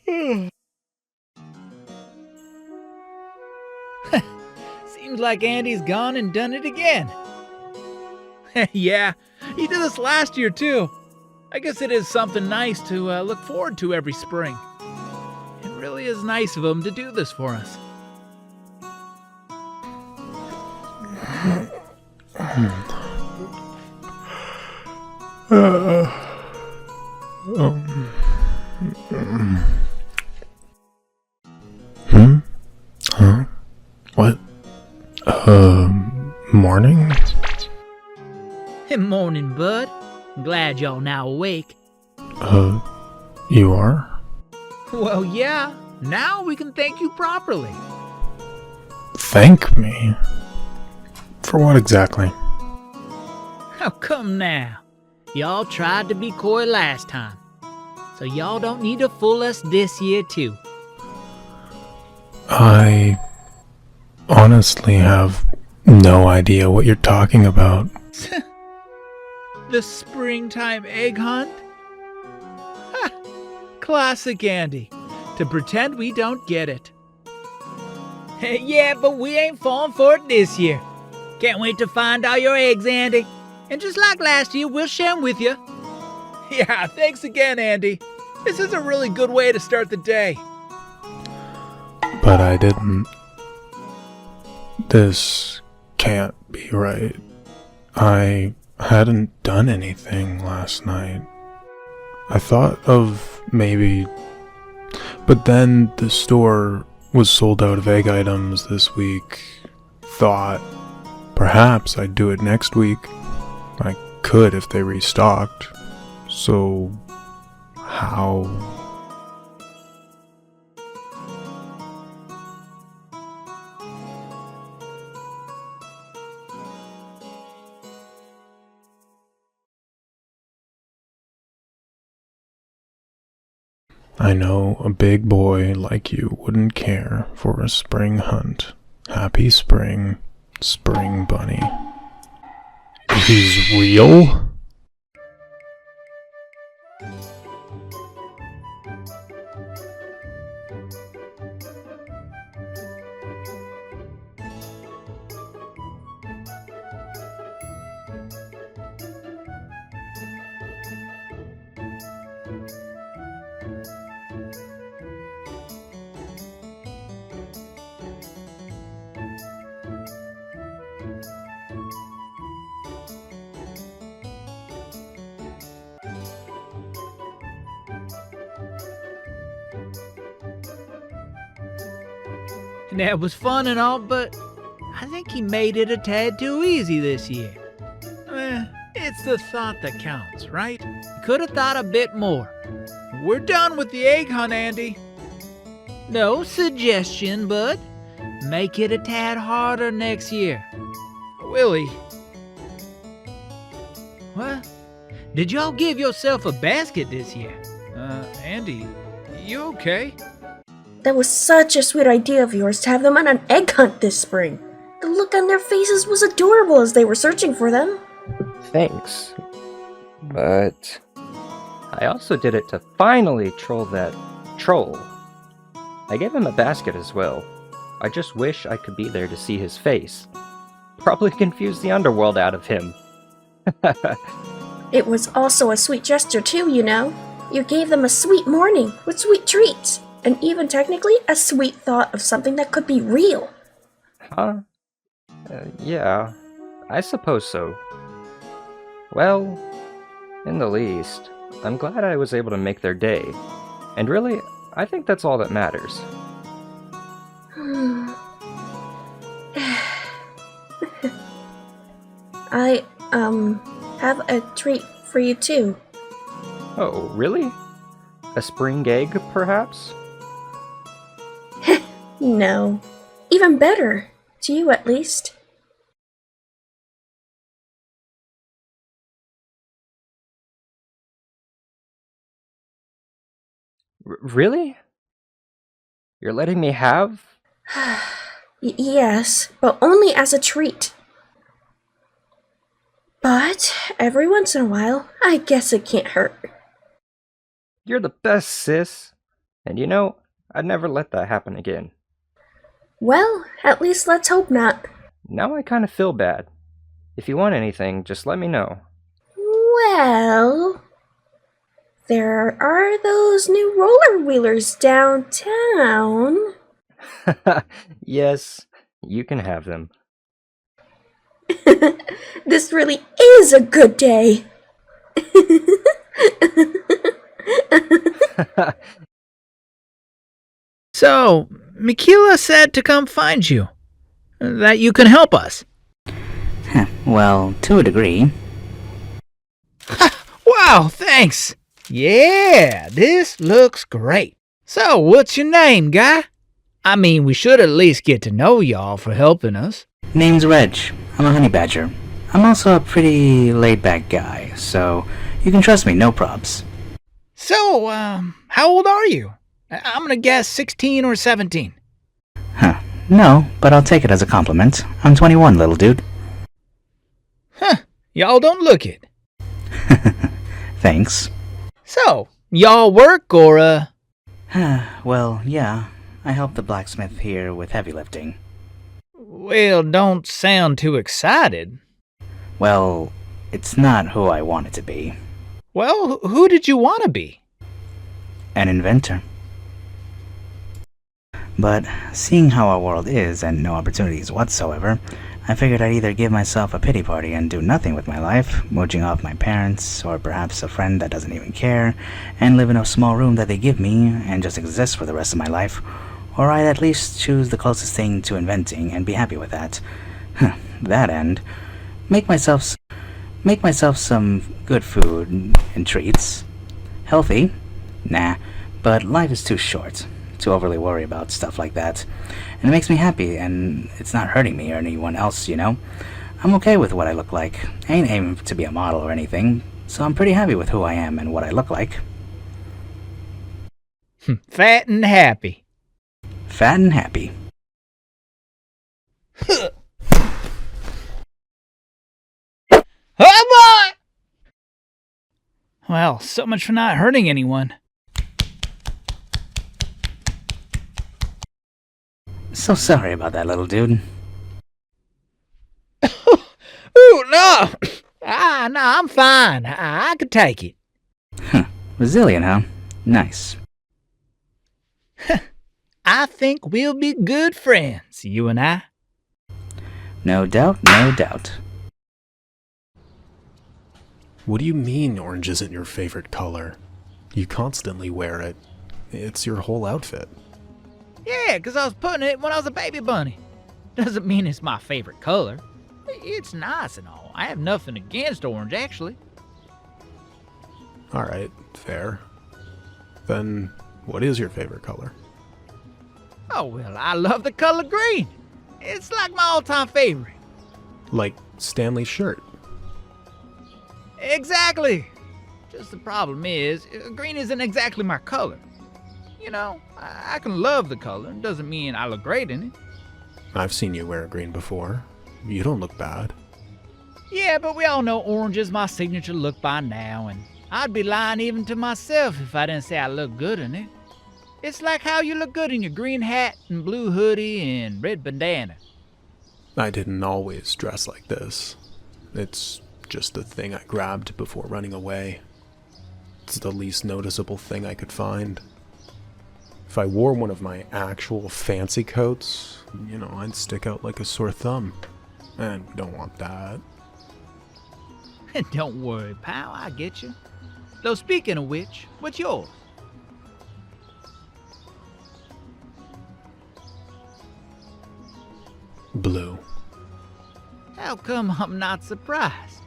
Seems like Andy's gone and done it again. Yeah, he did this last year too. I guess it is something nice to look forward to every spring. It really is nice of him to do this for us. Huh? What? Morning? Morning, bud. Glad y'all now awake. You are? Well, yeah. Now we can thank you properly. Thank me? For what exactly? How come now? Y'all tried to be coy last time, so y'all don't need to fool us this year too. I honestly have no idea what you're talking about. The springtime egg hunt? Ha! Classic Andy, to pretend we don't get it. Yeah, but we ain't falling for it this year. Can't wait to find all your eggs, Andy. And just like last year, we'll share them with you. Yeah, thanks again, Andy. This is a really good way to start the day. But I didn't. This can't be right. I hadn't done anything last night. I thought of maybe... But then the store was sold out of egg items this week. Thought perhaps I'd do it next week. I could if they restocked. So... how... I know a big boy like you wouldn't care for a spring hunt. Happy spring, spring bunny. He's real? That was fun and all, but I think he made it a tad too easy this year. It's the thought that counts, right? Could have thought a bit more. We're done with the egg hunt, Andy. No suggestion, bud. Make it a tad harder next year. Willie. What? Did y'all give yourself a basket this year? Andy, you okay? That was such a sweet idea of yours to have them on an egg hunt this spring. The look on their faces was adorable as they were searching for them. Thanks. But I also did it to finally troll that troll. I gave him a basket as well. I just wish I could be there to see his face. Probably confused the underworld out of him. It was also a sweet gesture too, you know. You gave them a sweet morning with sweet treats. And even technically, a sweet thought of something that could be real. Huh? Yeah, I suppose so. Well, in the least, I'm glad I was able to make their day. And really, I think that's all that matters. I, have a treat for you too. Oh, really? A spring egg, perhaps? No. Even better. To you, at least. Really? You're letting me have? Yes, but only as a treat. But every once in a while, I guess it can't hurt. You're the best, sis. And you know, I'd never let that happen again. Well, at least let's hope not. Now I kind of feel bad. If you want anything, just let me know. Well, there are those new roller wheelers downtown. Yes, you can have them. This really is a good day. So, Mikila said to come find you. That you can help us. Well, to a degree. Wow, thanks. Yeah, this looks great. So, what's your name, guy? I mean, we should at least get to know y'all for helping us. Name's Reg. I'm a honey badger. I'm also a pretty laid-back guy, so you can trust me, no probs. So, how old are you? I'm gonna guess 16 or 17. No, but I'll take it as a compliment. I'm 21, little dude. Y'all don't look it. Thanks. So, y'all work or, Well, yeah. I help the blacksmith here with heavy lifting. Well, don't sound too excited. Well, it's not who I want it to be. Well, who did you want to be? An inventor. But seeing how our world is and no opportunities whatsoever, I figured I'd either give myself a pity party and do nothing with my life, mooching off my parents, or perhaps a friend that doesn't even care, and live in a small room that they give me and just exist for the rest of my life, or I'd at least choose the closest thing to inventing and be happy with that. That end, make myself some good food and treats. Healthy? Nah, but life is too short to overly worry about stuff like that. And it makes me happy, and it's not hurting me or anyone else, you know? I'm okay with what I look like. I ain't aiming to be a model or anything, so I'm pretty happy with who I am and what I look like. Fat and happy. Fat and happy. Oh boy! Well, so much for not hurting anyone. So sorry about that, little dude. Ooh, no! No, I'm fine. I could take it. Resilient, huh? Nice. I think we'll be good friends, you and I. No doubt, no doubt. What do you mean orange isn't your favorite color? You constantly wear it. It's your whole outfit. Yeah, 'cause I was putting it when I was a baby bunny. Doesn't mean it's my favorite color. It's nice and all. I have nothing against orange, actually. Alright, fair. Then, what is your favorite color? Oh, well, I love the color green. It's like my all-time favorite. Like Stanley's shirt. Exactly. Just the problem is, green isn't exactly my color. You know, I can love the color. It doesn't mean I look great in it. I've seen you wear green before. You don't look bad. Yeah, but we all know orange is my signature look by now, and I'd be lying even to myself if I didn't say I look good in it. It's like how you look good in your green hat and blue hoodie and red bandana. I didn't always dress like this. It's just the thing I grabbed before running away. It's the least noticeable thing I could find. If I wore one of my actual fancy coats, you know, I'd stick out like a sore thumb. And we don't want that. Don't worry, pal, I get you. Though speaking of which, what's yours? Blue. How come I'm not surprised?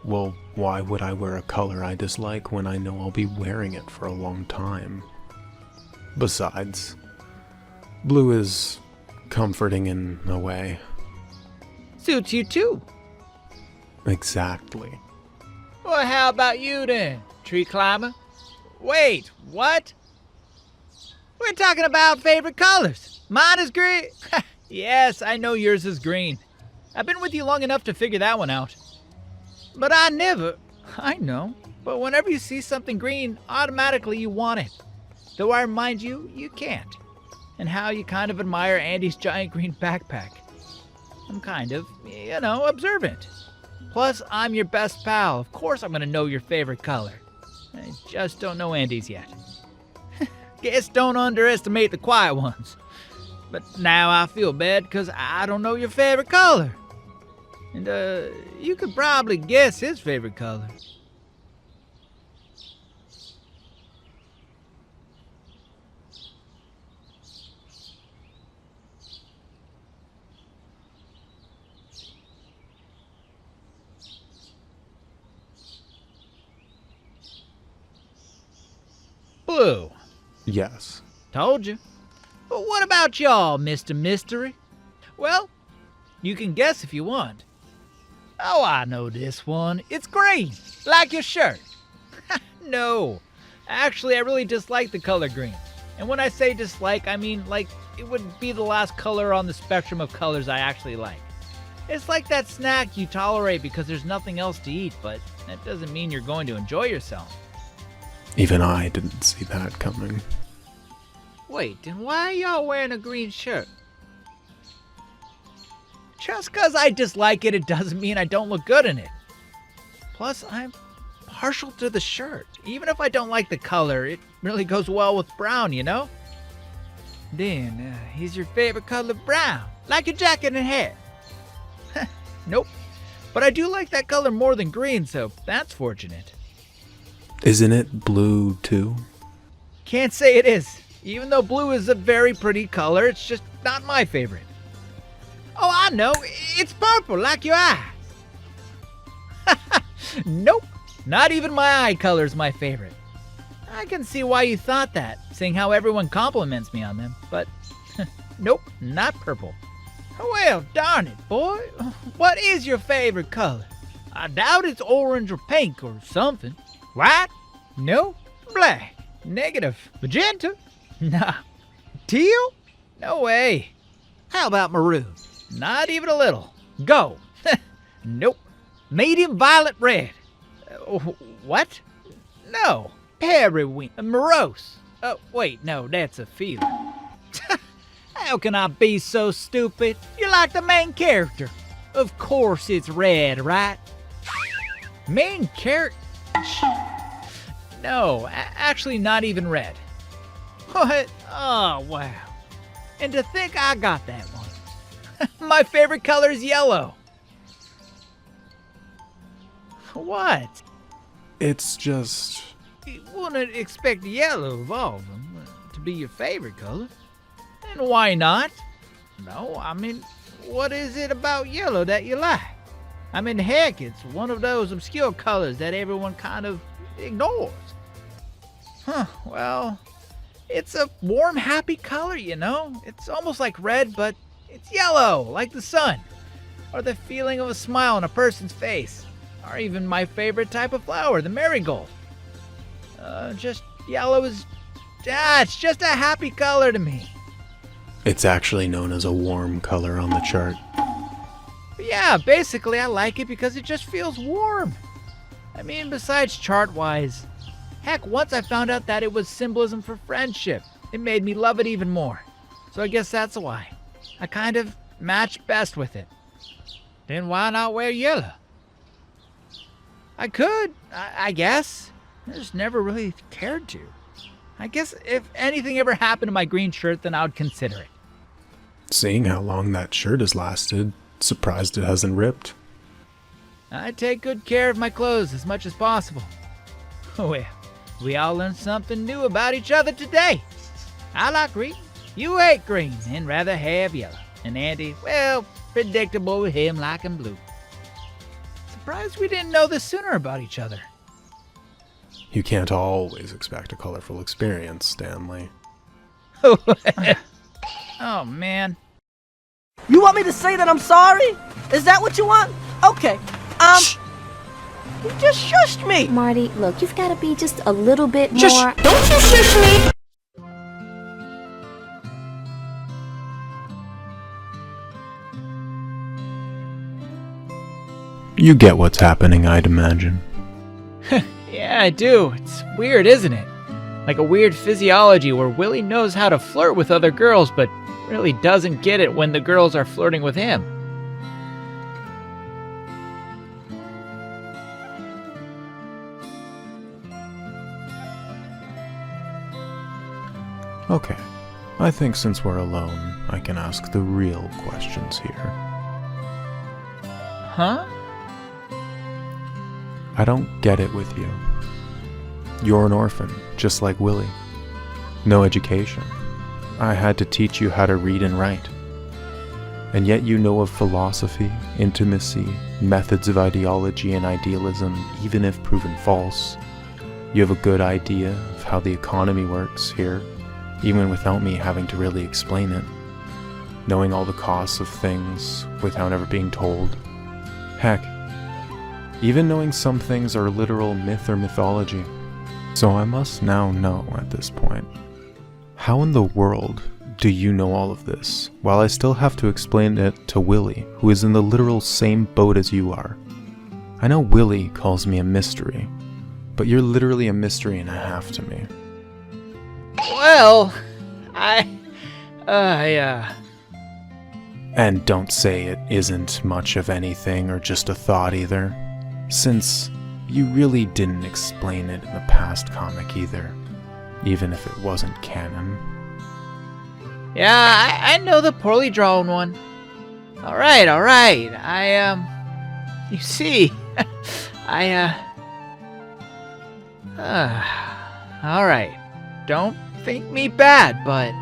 Well, why would I wear a color I dislike when I know I'll be wearing it for a long time? Besides, blue is comforting in a way. Suits you too. Exactly. Well, how about you then, tree climber? Wait, what? We're talking about favorite colors. Mine is green. Yes, I know yours is green. I've been with you long enough to figure that one out. But I know, but whenever you see something green, automatically you want it. Though I remind you, you can't. And how you kind of admire Andy's giant green backpack. I'm kind of, observant. Plus, I'm your best pal. Of course I'm gonna know your favorite color. I just don't know Andy's yet. Guess don't underestimate the quiet ones. But now I feel bad because I don't know your favorite color. And, you could probably guess his favorite color. Blue. Yes. Told you. But what about y'all, Mr. Mystery? Well, you can guess if you want. Oh, I know this one. It's green, like your shirt. No. Actually, I really dislike the color green. And when I say dislike, I mean like it would be the last color on the spectrum of colors I actually like. It's like that snack you tolerate because there's nothing else to eat, but that doesn't mean you're going to enjoy yourself. Even I didn't see that coming. Wait, then why are y'all wearing a green shirt? Just because I dislike it, it doesn't mean I don't look good in it. Plus, I'm partial to the shirt. Even if I don't like the color, it really goes well with brown, you know? Then, is your favorite color brown? Like your jacket and hair? Nope. But I do like that color more than green, so that's fortunate. Isn't it blue too? Can't say it is. Even though blue is a very pretty color, it's just not my favorite. Oh, I know. It's purple, like your eyes. Nope. Not even my eye color's my favorite. I can see why you thought that, seeing how everyone compliments me on them. But, nope, not purple. Well, darn it, boy. What is your favorite color? I doubt it's orange or pink or something. White? No. Black? Negative. Magenta? Nah. Teal? No way. How about maroon? Not even a little. Go. Nope. Medium violet red. What? No. Periwinkle. Morose. Oh, wait, no, that's a feeling. How can I be so stupid? You're like the main character. Of course it's red, right? Main character? No, actually not even red. What? Oh, wow. And to think I got that one. My favorite color is yellow. What? It's just... You wouldn't expect yellow of all of them to be your favorite color. And why not? No, I mean, what is it about yellow that you like? I mean, heck, it's one of those obscure colors that everyone kind of ignores. Well, it's a warm, happy color, you know? It's almost like red, but it's yellow, like the sun. Or the feeling of a smile on a person's face. Or even my favorite type of flower, the marigold. Just yellow is... it's just a happy color to me. It's actually known as a warm color on the chart. But yeah, basically I like it because it just feels warm. I mean, besides chart-wise, heck, once I found out that it was symbolism for friendship, it made me love it even more. So I guess that's why. I kind of match best with it. Then why not wear yellow? I could, I guess. I just never really cared to. I guess if anything ever happened to my green shirt, then I would consider it. Seeing how long that shirt has lasted, surprised it hasn't ripped. I take good care of my clothes as much as possible. Well, we all learned something new about each other today. I like green, you hate green, and rather have yellow. And Andy, well, predictable with him liking blue. Surprised we didn't know this sooner about each other. You can't always expect a colorful experience, Stanley. Oh, man. You want me to say that I'm sorry? Is that what you want? Okay. Shh. You just shushed me. Marty, look, you've got to be just a little bit more... Shush! Don't you shush me! You get what's happening, I'd imagine. Yeah, I do. It's weird, isn't it? Like a weird physiology where Willie knows how to flirt with other girls, but really doesn't get it when the girls are flirting with him. Okay, I think since we're alone, I can ask the real questions here. Huh? I don't get it with you. You're an orphan, just like Willie. No education. I had to teach you how to read and write. And yet you know of philosophy, intimacy, methods of ideology and idealism, even if proven false. You have a good idea of how the economy works here, even without me having to really explain it. Knowing all the costs of things without ever being told. Heck, even knowing some things are literal myth or mythology. So I must now know at this point, how in the world do you know all of this, while I still have to explain it to Willie, who is in the literal same boat as you are? I know Willie calls me a mystery, but you're literally a mystery and a half to me. Well, And don't say it isn't much of anything or just a thought either, since you really didn't explain it in the past comic either, even if it wasn't canon. Yeah, I know the poorly drawn one. Alright. You see, alright. Don't think me bad, but...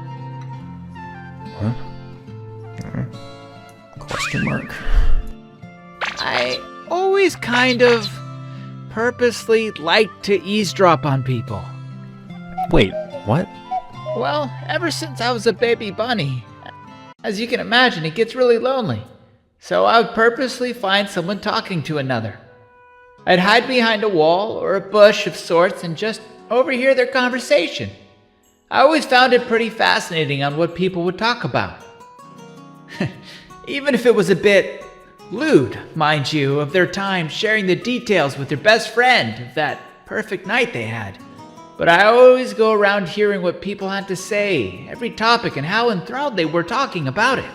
What? Question mark. I always kind of purposely like to eavesdrop on people. Wait, what? Well, ever since I was a baby bunny, as you can imagine, it gets really lonely. So I would purposely find someone talking to another. I'd hide behind a wall or a bush of sorts and just overhear their conversation. I always found it pretty fascinating on what people would talk about. Even if it was a bit lewd, mind you, of their time sharing the details with their best friend of that perfect night they had. But I always go around hearing what people had to say, every topic, and how enthralled they were talking about it.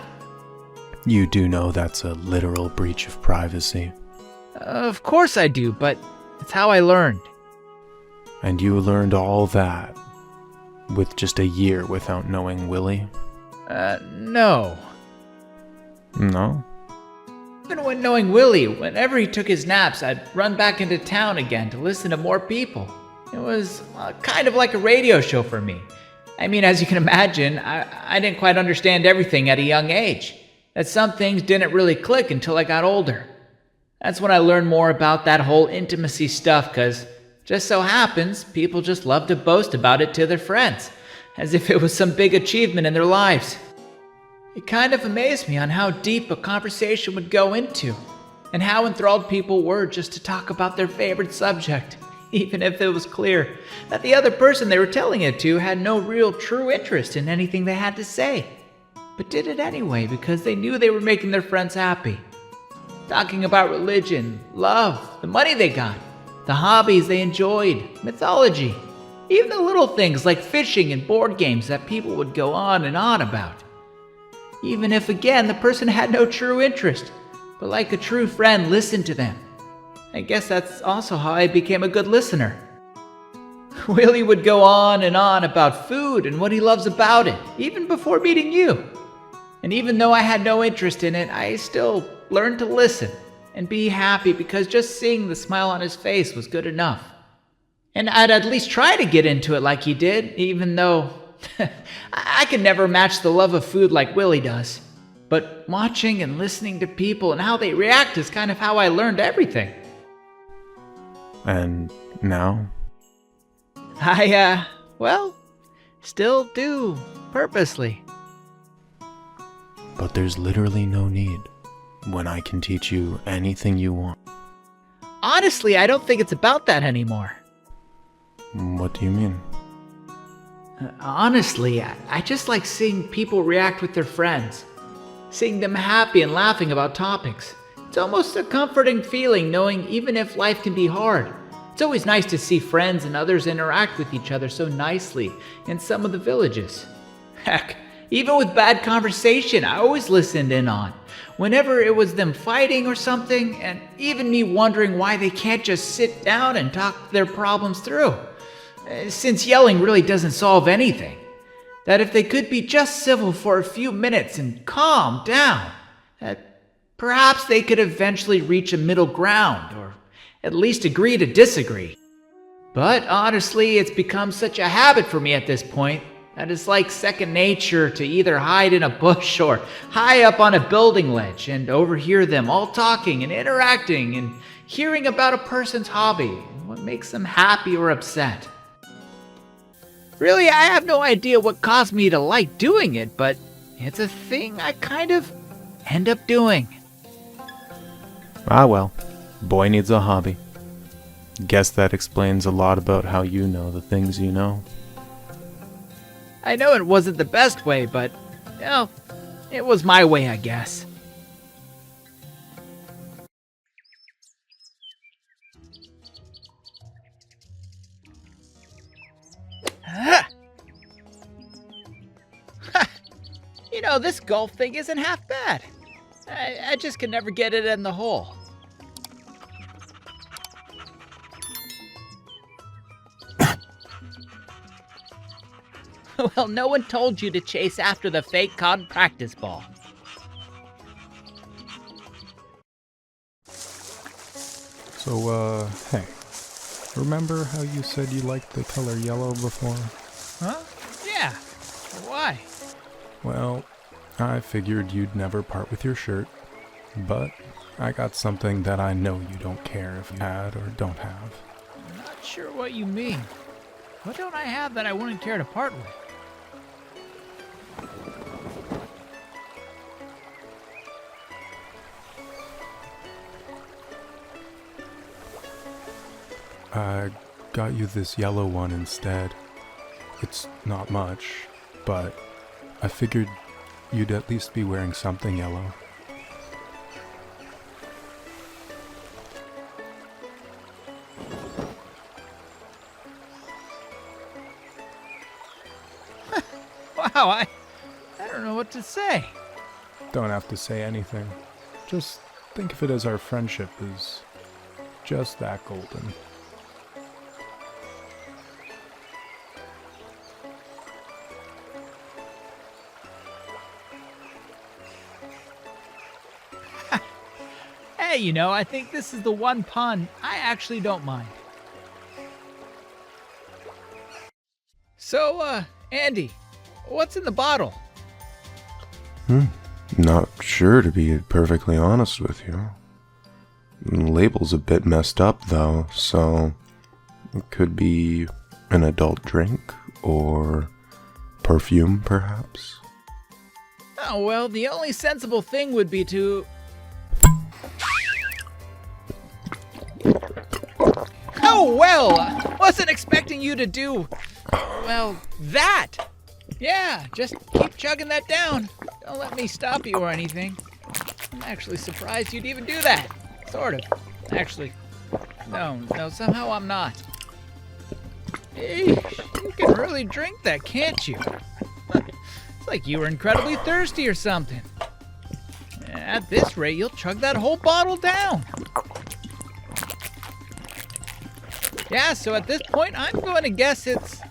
You do know that's a literal breach of privacy. Of course I do, but it's how I learned. And you learned all that with just a year without knowing Willie? No. No? Even when knowing Willie, whenever he took his naps, I'd run back into town again to listen to more people. It was kind of like a radio show for me. I mean, as you can imagine, I didn't quite understand everything at a young age. That some things didn't really click until I got older. That's when I learned more about that whole intimacy stuff, because just so happens, people just love to boast about it to their friends, as if it was some big achievement in their lives. It kind of amazed me on how deep a conversation would go into, and how enthralled people were just to talk about their favorite subject, even if it was clear that the other person they were telling it to had no real true interest in anything they had to say, but did it anyway because they knew they were making their friends happy. Talking about religion, love, the money they got, the hobbies they enjoyed, mythology, even the little things like fishing and board games that people would go on and on about. Even if, again, the person had no true interest, but like a true friend listened to them. I guess that's also how I became a good listener. Willie would go on and on about food and what he loves about it, even before meeting you. And even though I had no interest in it, I still learned to listen and be happy because just seeing the smile on his face was good enough. And I'd at least try to get into it like he did, even though I can never match the love of food like Willie does. But watching and listening to people and how they react is kind of how I learned everything. And now? I, still do, purposely. But there's literally no need when I can teach you anything you want. Honestly, I don't think it's about that anymore. What do you mean? Honestly, I just like seeing people react with their friends. Seeing them happy and laughing about topics. It's almost a comforting feeling knowing even if life can be hard, It's always nice to see friends and others interact with each other so nicely in some of the villages. Heck, even with bad conversation, I always listened in on. Whenever it was them fighting or something, and even me wondering why they can't just sit down and talk their problems through. Since yelling really doesn't solve anything. That if they could be just civil for a few minutes and calm down, that perhaps they could eventually reach a middle ground, or at least agree to disagree. But honestly, it's become such a habit for me at this point that it's like second nature to either hide in a bush or high up on a building ledge and overhear them all talking and interacting and hearing about a person's hobby and what makes them happy or upset. Really, I have no idea what caused me to like doing it, but it's a thing I kind of end up doing. Ah well, boy needs a hobby. Guess that explains a lot about how you know the things you know. I know it wasn't the best way, but, it was my way, I guess. This golf thing isn't half bad. I just can never get it in the hole. Well, no one told you to chase after the fake cod practice ball. So, hey. Remember how you said you liked the color yellow before? Huh? Yeah. Why? Well, I figured you'd never part with your shirt, but I got something that I know you don't care if you had or don't have. I'm not sure what you mean. What don't I have that I wouldn't care to part with? I got you this yellow one instead. It's not much, but I figured you'd at least be wearing something yellow. Wow, I don't know what to say. Don't have to say anything. Just think of it as our friendship is just that golden. Hey, I think this is the one pun I actually don't mind. So, Andy, what's in the bottle? Not sure, to be perfectly honest with you. The label's a bit messed up though, so it could be an adult drink or perfume perhaps. Oh, well, the only sensible thing would be to... Oh, well, wasn't expecting you to do, well, that. Yeah, just keep chugging that down. Don't let me stop you or anything. I'm actually surprised you'd even do that. Sort of. Actually, no, somehow I'm not. Eesh, you can really drink that, can't you? It's like you were incredibly thirsty or something. At this rate, you'll chug that whole bottle down. Yeah, so at this point, I'm going to guess it's...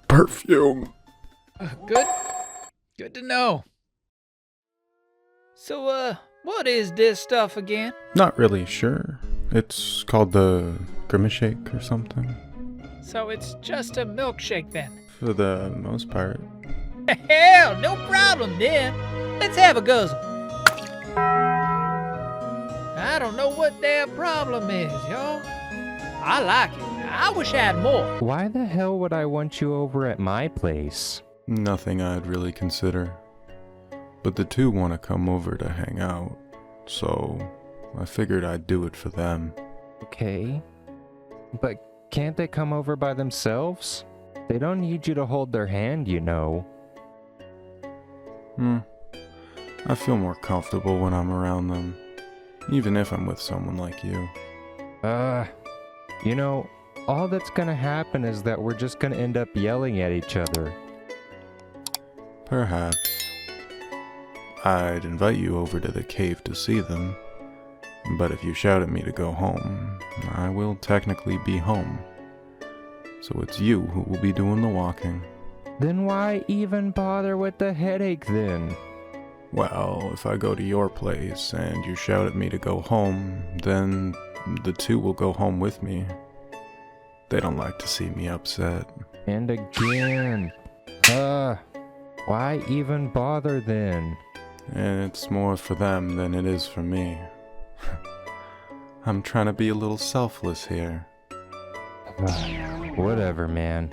Perfume. Good to know. So, what is this stuff again? Not really sure. It's called the Grimace Shake or something. So it's just a milkshake then? For the most part. Hell, no problem then. Let's have a guzzle. I don't know what their problem is, y'all. I like it. I wish I had more. Why the hell would I want you over at my place? Nothing I'd really consider. But the two want to come over to hang out, so I figured I'd do it for them. Okay. But can't they come over by themselves? They don't need you to hold their hand, you know. I feel more comfortable when I'm around them, even if I'm with someone like you. You know, all that's gonna happen is that we're just gonna end up yelling at each other. Perhaps. I'd invite you over to the cave to see them, but if you shout at me to go home, I will technically be home. So it's you who will be doing the walking. Then why even bother with the headache then? Well, if I go to your place and you shout at me to go home, then the two will go home with me. They don't like to see me upset. And again. Why even bother then? It's more for them than it is for me. I'm trying to be a little selfless here. Whatever, man.